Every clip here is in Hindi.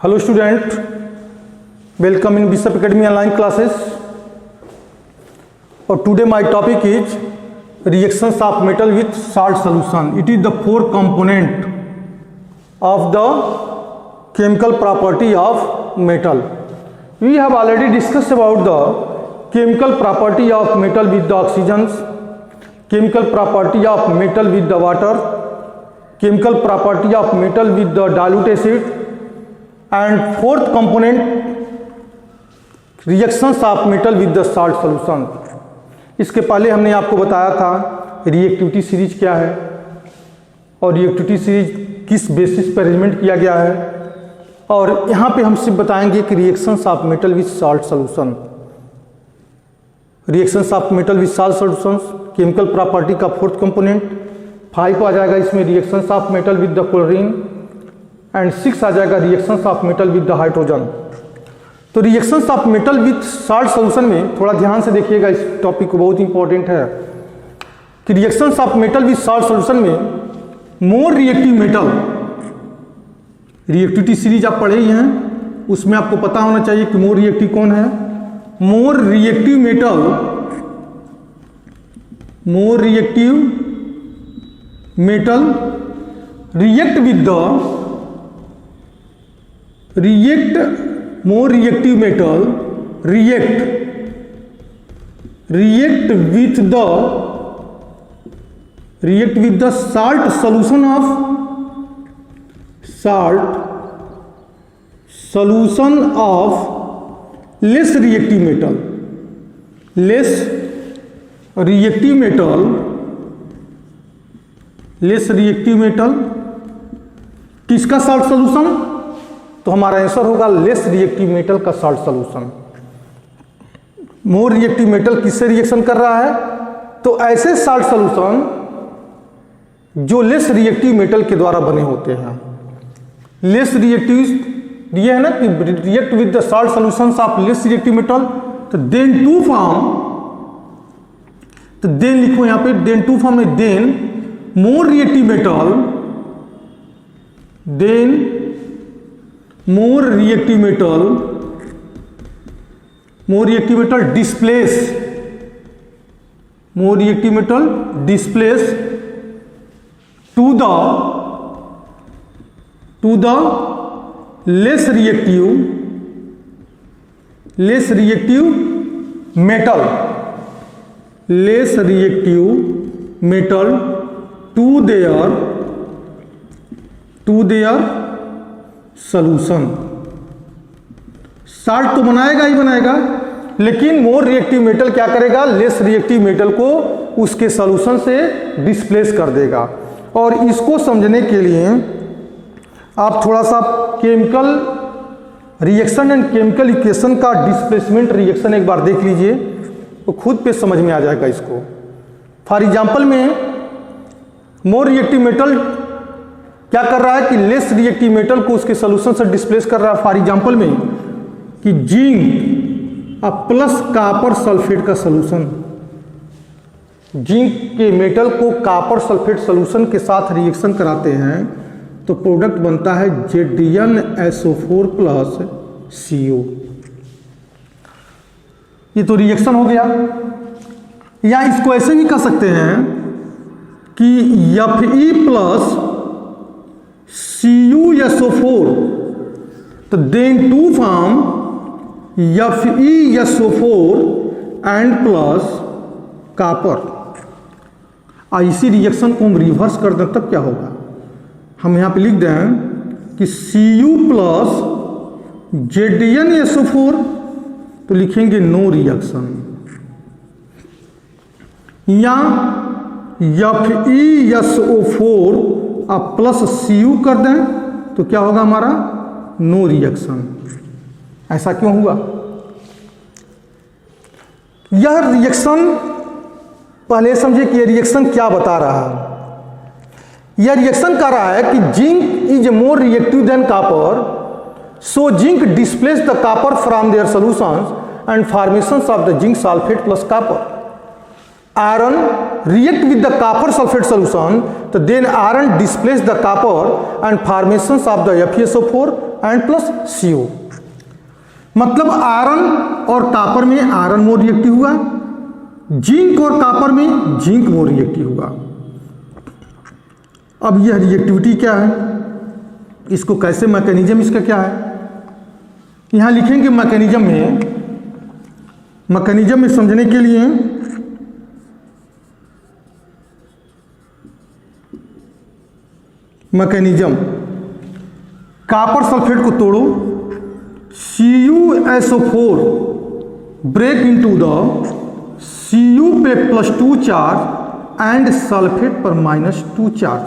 Hello student, welcome in Bishop Academy online classes. Or today my topic is reactions of metal with salt solution. It is the four component of the chemical property of metal. We have already discussed about the chemical property of metal with the oxygens, chemical property of metal with the water, chemical property of metal with the dilute acid, and fourth component reactions of metal with the salt solution. इसके पहले हमने आपको बताया था रिएक्टिविटी सीरीज क्या है और रिएक्टिविटी सीरीज किस बेसिस पर अरेंजमेंट किया गया है, और यहाँ पे हम सिर्फ बताएंगे कि reactions of metal with salt solution, reactions of metal with salt solutions, chemical property का फोर्थ कंपोनेंट, 5 आ जाएगा इसमें reactions of metal with the chlorine, and 6 आ जाएगा reactions of metal with the hydrogen. तो reactions of metal with salt solution में थोड़ा ध्यान से देखिएगा, इस टॉपिक को बहुत इंपॉर्टेंट है कि reactions of metal with salt solution में more reactive metal, reactivity series आप पढ़े ही हैं, उसमें आपको पता होना चाहिए कि मोर रिएक्टिव कौन है. मोर reactive metal, more reactive metal react with the more reactive metal react with the salt solution of less reactive metal. किसका साल्ट सॉल्यूशन? तो हमारा आंसर होगा लेस रिएक्टिव मेटल का साल्ट सॉल्यूशन. मोर रिएक्टिव मेटल किससे रिएक्शन कर रहा है? तो ऐसे साल्ट सॉल्यूशन जो लेस रिएक्टिव मेटल के द्वारा बने होते हैं. लेस रिएक्टिव ये है ना कि react with the salt solutions of less reactive metal. तो देन टू फॉर्म, तो देन लिखो यहां पे, देन टू फॉर्म में then more reactive metal, then more reactive metal displace to the less reactive metal to their solution. Salt तो बनाएगा ही बनाएगा, लेकिन मोर रिएक्टिव मेटल क्या करेगा? लेस रिएक्टिव मेटल को उसके सॉल्यूशन से डिस्प्लेस कर देगा. और इसको समझने के लिए आप थोड़ा सा chemical reaction and chemical equation का डिस्प्लेसमेंट रिएक्शन एक बार देख लीजिए, तो खुद पे समझ में आ जाएगा इसको. फॉर एग्जांपल में मोर रिएक्टिव मेटल क्या कर रहा है कि लेस रिएक्टिव मेटल को उसके सॉल्यूशन से डिस्प्लेस कर रहा है. फॉर एग्जांपल में कि जिंक प्लस कॉपर सल्फेट का सॉल्यूशन, जिंक के मेटल को कॉपर सल्फेट सॉल्यूशन के साथ रिएक्शन कराते हैं तो प्रोडक्ट बनता है ZnSO4 प्लस CO. ये तो रिएक्शन हो गया. या इसको ऐसे भी कर सकते हैं कि Fe प्लस CuSO4, तो then to form FeSO4 and plus copper. इसी रिएक्शन को हम रिवर्स कर दें तब क्या होगा? हम यहाँ पे लिख दें कि Cu प्लस ZnSO4, तो लिखेंगे नो रिएक्शन, या FeSO4 आप प्लस Cu कर दें तो क्या होगा हमारा? No reaction. ऐसा क्यों हुआ? यह रिएक्शन पहले समझे कि यह रिएक्शन क्या बता रहा है. यह रिएक्शन कह रहा है कि zinc is more reactive than copper, so zinc displace the copper from their solutions and formations of the zinc sulphate plus copper. Iron react with the copper sulfate solution, तो then iron displace the copper and formations of the FeSO4 and plus CO। मतलब आयरन और कॉपर में आयरन मोर रिएक्टिव हुआ, जिंक और कॉपर में जिंक मोर रिएक्टिव हुआ। अब यह रिएक्टिविटी क्या है, इसको कैसे, मैकेनिज्म इसका क्या है, यहां लिखेंगे। मैकेनिज्म में समझने के लिए मैकेनिज्म, कॉपर सल्फेट को तोड़ो, CuSO4 break into the Cu पे +2 चार्ज एंड सल्फेट पर -2 चार्ज।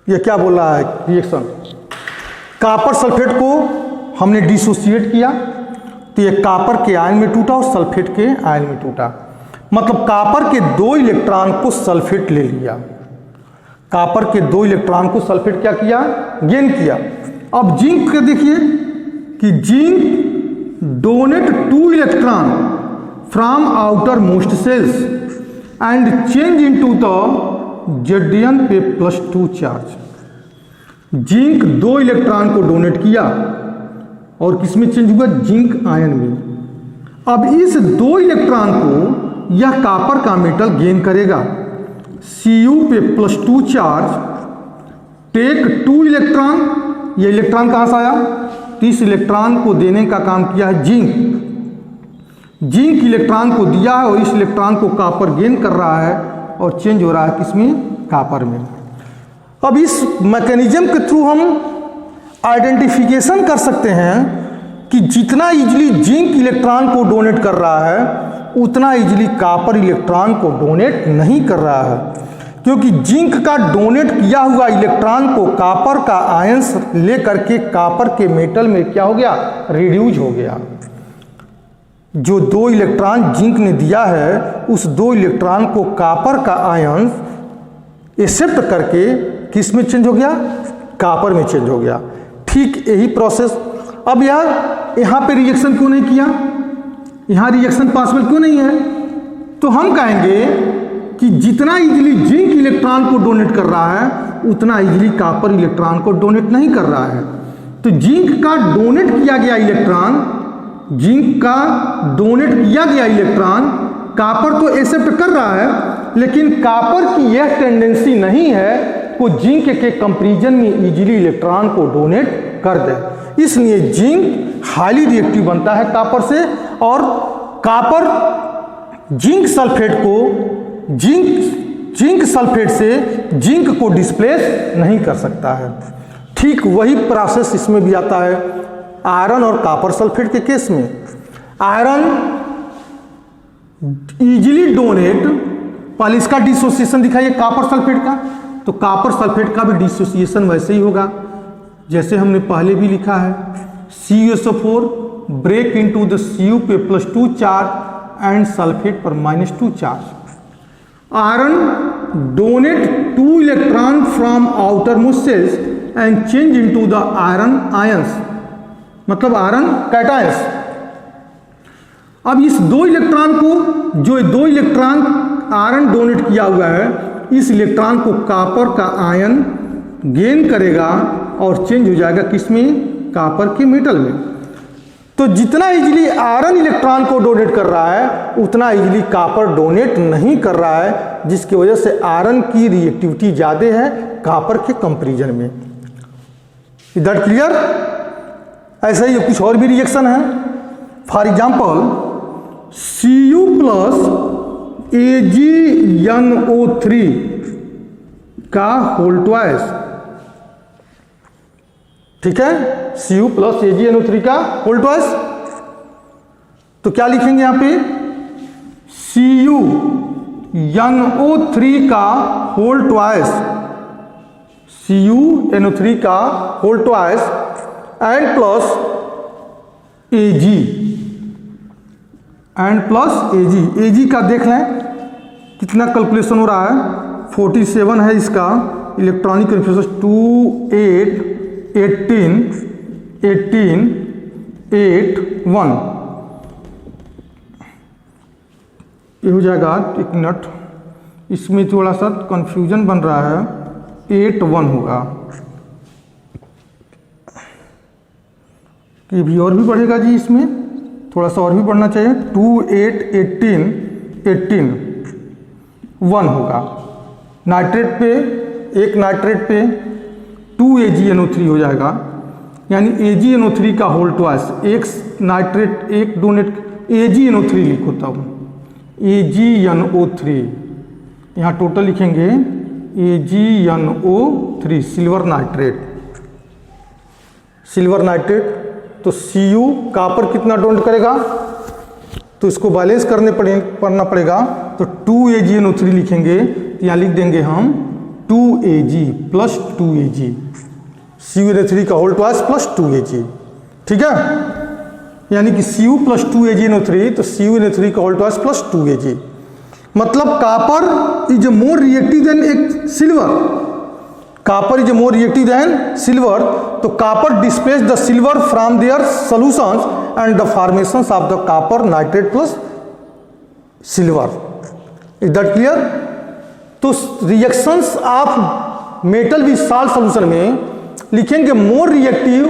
यह क्या बोल रहा है रिएक्शन, कॉपर सल्फेट को हमने डिसोसिएट किया तो यह कॉपर के आयन में टूटा और सल्फेट के आयन में टूटा। मतलब कॉपर के 2 इलेक्ट्रॉन को सल्फेट ले लिया, कॉपर के 2 इलेक्ट्रॉन को सल्फेट क्या किया, गेन किया। अब जिंक के देखिए कि zinc donate 2 electron from outermost shells and change into the Zn पे +2 चार्ज। जिंक 2 इलेक्ट्रॉन को डोनेट किया और किसमें चेंज हुआ, जिंक आयन में। अब इस 2 इलेक्ट्रॉन को यह कॉपर का मेटल गेन करेगा, Cu पे +2 चार्ज, टेक 2 इलेक्ट्रॉन, ये इलेक्ट्रॉन कहां से आया, तो इस इलेक्ट्रॉन को देने का काम किया है जिंक। जिंक इलेक्ट्रॉन को दिया है और इस इलेक्ट्रॉन को कॉपर गेन कर रहा है और चेंज हो रहा है किसमें, कॉपर में। अब इस मैकेनिज्म के थ्रू हम आइडेंटिफिकेशन कर सकते हैं कि जितना इजीली जिंक इलेक्ट्रॉन को डोनेट कर रहा है उतना इजीली कॉपर इलेक्ट्रॉन को डोनेट नहीं कर रहा है, क्योंकि जिंक का डोनेट किया हुआ इलेक्ट्रॉन को कॉपर का आयंस लेकर के कॉपर के मेटल में क्या हो गया, रिड्यूज हो गया। जो 2 इलेक्ट्रॉन जिंक ने दिया है उस 2 इलेक्ट्रॉन को कॉपर का आयंस एक्सेप्ट करके किस में चेंज हो गया, कॉपर में चेंज हो गया। ठीक यही प्रोसेस। अब यार यहाँ पे रिएक्शन क्यों नहीं किया, यहाँ रिएक्शन पॉसिबल क्यों नहीं है, तो हम कहेंगे कि जितना इजीली जिंक इलेक्ट्रॉन को डोनेट कर रहा है उतना इजीली कॉपर इलेक्ट्रॉन को डोनेट नहीं कर रहा है। तो जिंक का डोनेट किया गया इलेक्ट्रॉन, जिंक का डोनेट किया गया इलेक्ट्रॉन कॉपर तो एक्सेप्ट कर रहा है, लेकिन कॉपर की यह टेंडेंसी नहीं है को जिंक के कंपैरिजन में इजीली इलेक्ट्रॉन को डोनेट कर दे। इसलिए जिंक हाईली रिएक्टिव बनता है कॉपर से, और कॉपर जिंक सल्फेट को जिंक सल्फेट से जिंक को डिस्प्लेस नहीं कर सकता है। ठीक वही प्रोसेस इसमें भी आता है आयरन और कॉपर सल्फेट के केस में। आयरन इजीली डोनेट, पहले इसका डिसोसिएशन दिखाइए कॉपर सल्फेट का, तो कॉपर सल्फेट का भी डिसोसिएशन वैसे ही होगा जैसे हमने पहले भी लिखा है, CuSO4 break into the Cu पे +2 चार्ज एंड सल्फेट पर -2 charge. Iron donate 2 electron from outermost shells and change into the iron ions, मतलब आयरन कैटायंस। अब इस 2 इलेक्ट्रॉन को, जो 2 इलेक्ट्रॉन आयरन डोनेट किया हुआ है, इस इलेक्ट्रॉन को कॉपर का आयन गेन करेगा और चेंज हो जाएगा किसमें, कॉपर के मेटल में। तो जितना इजीली आयरन इलेक्ट्रॉन को डोनेट कर रहा है उतना इजीली कॉपर डोनेट नहीं कर रहा है, जिसकी वजह से आयरन की रिएक्टिविटी ज़्यादा है कॉपर के कंपैरिजन में। Is that clear? ऐसा ही कुछ और भी रिएक्शन है। फॉर एग्जाम्पल Cu + AgNO3 का होल ट्वाइस, ठीक है, Cu + AgNO3 का होल ट्वाइस। तो क्या लिखेंगे यहां पे, CuNO3 का होल ट्वाइस, CuNO3 का whole twice and plus Ag का देख लें कितना कैलकुलेशन हो रहा है, 47 है इसका इलेक्ट्रॉनिक कन्फ्यूजन, 2 8 18 18 8 1, ये हो जाएगा, एक मिनट, इसमें थोड़ा सा कंफ्यूजन बन रहा है, 8 1 होगा, ये भी और भी बढ़ेगा जी, इसमें थोड़ा सा और भी बढ़ना चाहिए, 2 8 18 18 1 होगा। नाइट्रेट पे, एक नाइट्रेट पे 2 AgNO3 हो जाएगा, यानी AgNO3 का होल ट्वाइस, एक नाइट्रेट एक डोनेट, AgNO3 लिखो तब, AgNO3, यहाँ टोटल लिखेंगे AgNO3 silver nitrate, silver nitrate. तो Cu कॉपर कितना डोनेट करेगा, तो इसको बैलेंस करना पड़ेगा, तो 2 AgNO3 लिखेंगे, तो यहाँ लिख देंगे हम 2 Ag प्लस 2 Ag, CuNO3 का होल ट्वाइस प्लस 2 Ag, ठीक है, यानी कि Cu प्लस 2 AgNO3, तो CuNO3 का होल ट्वाइस प्लस 2 Ag, मतलब copper is more reactive than एक silver, copper is more reactive than silver, तो copper displace the silver from their solutions and the formations of the copper nitrate plus silver, is that clear. तो reactions of metal with salt solution में लिखेंगे more reactive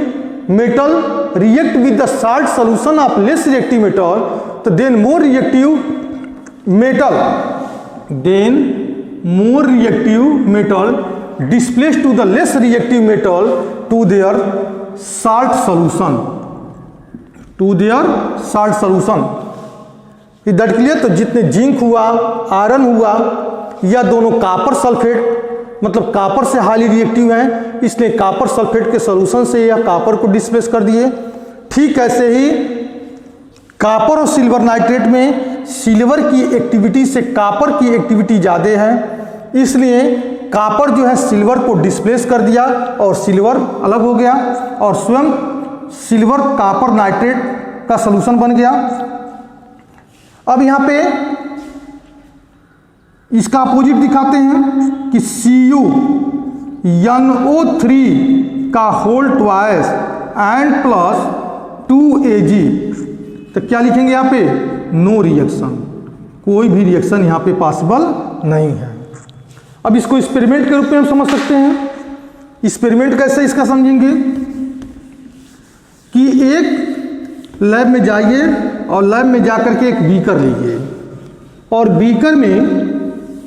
metal react with the salt solution of less reactive metal, तो then more reactive metal, then more reactive metal displaced to the less reactive metal to their salt solution, to their salt solution, is that clear। तो जितने जिंक हुआ, आयरन हुआ, या दोनों कॉपर सल्फेट, मतलब कॉपर से हाईली रिएक्टिव हैं, इसलिए कॉपर सल्फेट के सॉल्यूशन से या कॉपर को डिस्प्लेस कर दिए। ठीक ऐसे ही कॉपर और सिल्वर नाइट्रेट में सिल्वर की एक्टिविटी से कॉपर की एक्टिविटी ज़्यादा है, इसलिए कॉपर जो है सिल्वर को डिस्प्लेस कर दिया और सिल्वर अलग हो गया और स्वयं सिल्वर कॉपर नाइट्रेट का सॉल्यूशन बन गया। अब यहाँ पे इसका अपोजिट दिखाते हैं कि CuNO3 का whole twice and plus 2 Ag, तो क्या लिखेंगे यहाँ पे, नो रिएक्शन, कोई भी रिएक्शन यहाँ पे पॉसिबल नहीं है। अब इसको एक्सपेरिमेंट के रूप में हम समझ सकते हैं। एक्सपेरिमेंट कैसे इसका समझेंगे कि एक लैब में जाइए और लैब में जाकर के एक बीकर लीजिए और बीकर में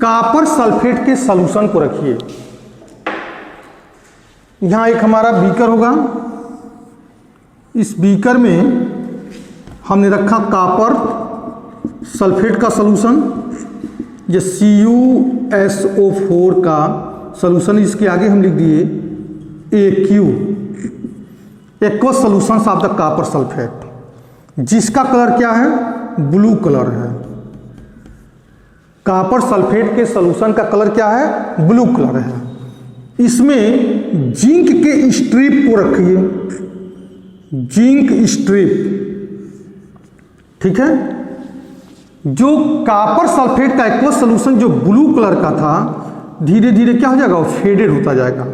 कॉपर सल्फेट के सॉल्यूशन को रखिए। यहाँ एक हमारा बीकर होगा, इस बीकर में हमने रखा कॉपर सल्फेट का सॉल्यूशन, ये CuSO4 का सॉल्यूशन, इसके आगे हम लिख दिए AQ, aqueous solutions of the copper sulphate, जिसका कलर क्या है, ब्लू कलर है। कॉपर सल्फेट के सॉल्यूशन का कलर क्या है, ब्लू कलर है। इसमें जिंक के स्ट्रिप को रखिए, जिंक स्ट्रिप, ठीक है। जो कॉपर सल्फेट का एक्वस सॉल्यूशन जो ब्लू कलर का था, धीरे धीरे क्या हो जाएगा, वो फेडेड होता जाएगा,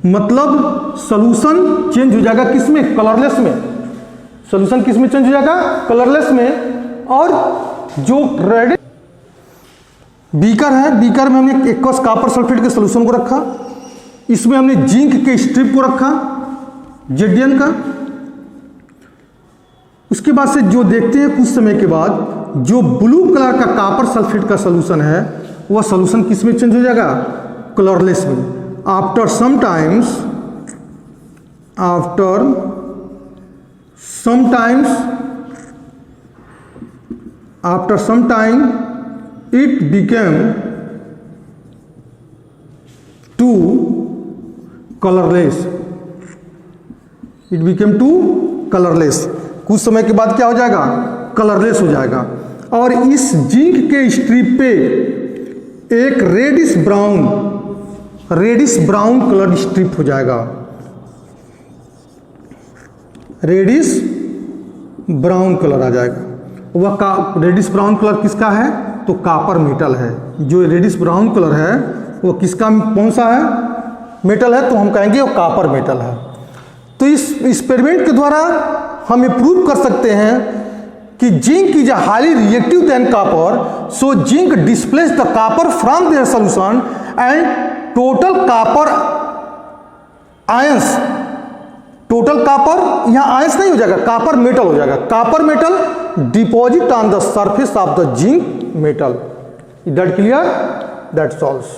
मतलब सॉल्यूशन चेंज हो जाएगा किसमें, कलरलेस में। सॉल्यूशन किसमें चेंज हो जाएगा, कलरलेस में। और जो रेड बीकर है, बीकर में हमने एक्वस कॉपर सल्फेट के सॉल्यूशन को रखा, इसमें हमने जिंक के स्ट्रिप को रखा जेडियन का। उसके बाद से जो देखते हैं कुछ समय के बाद, जो ब्लू कलर का कॉपर सल्फेट का सॉल्यूशन है, वह सॉल्यूशन किस में चेंज हो जाएगा, कलरलेस में। After some time it became too colorless, it became too colorless। कुछ समय के बाद क्या हो जाएगा, कलरलेस हो जाएगा। और इस जिंक के स्ट्रिप पे एक रेडिश ब्राउन कलर स्ट्रिप हो जाएगा। रेडिश ब्राउन कलर आ जाएगा। वह रेडिश ब्राउन कलर किसका है, तो कॉपर मेटल है। जो रेडिश ब्राउन कलर है वो किसका, कौन सा है, मेटल है, तो हम कहेंगे वो कॉपर मेटल है। तो इस एक्सपेरिमेंट के द्वारा हम ये प्रूव कर सकते हैं कि zinc is highly reactive than copper, so zinc displace the copper from their solution and total copper ions, total copper यहाँ आयंस नहीं हो जाएगा, कॉपर मेटल हो जाएगा, copper metal deposit on the surface of the zinc metal. That clear? That solves.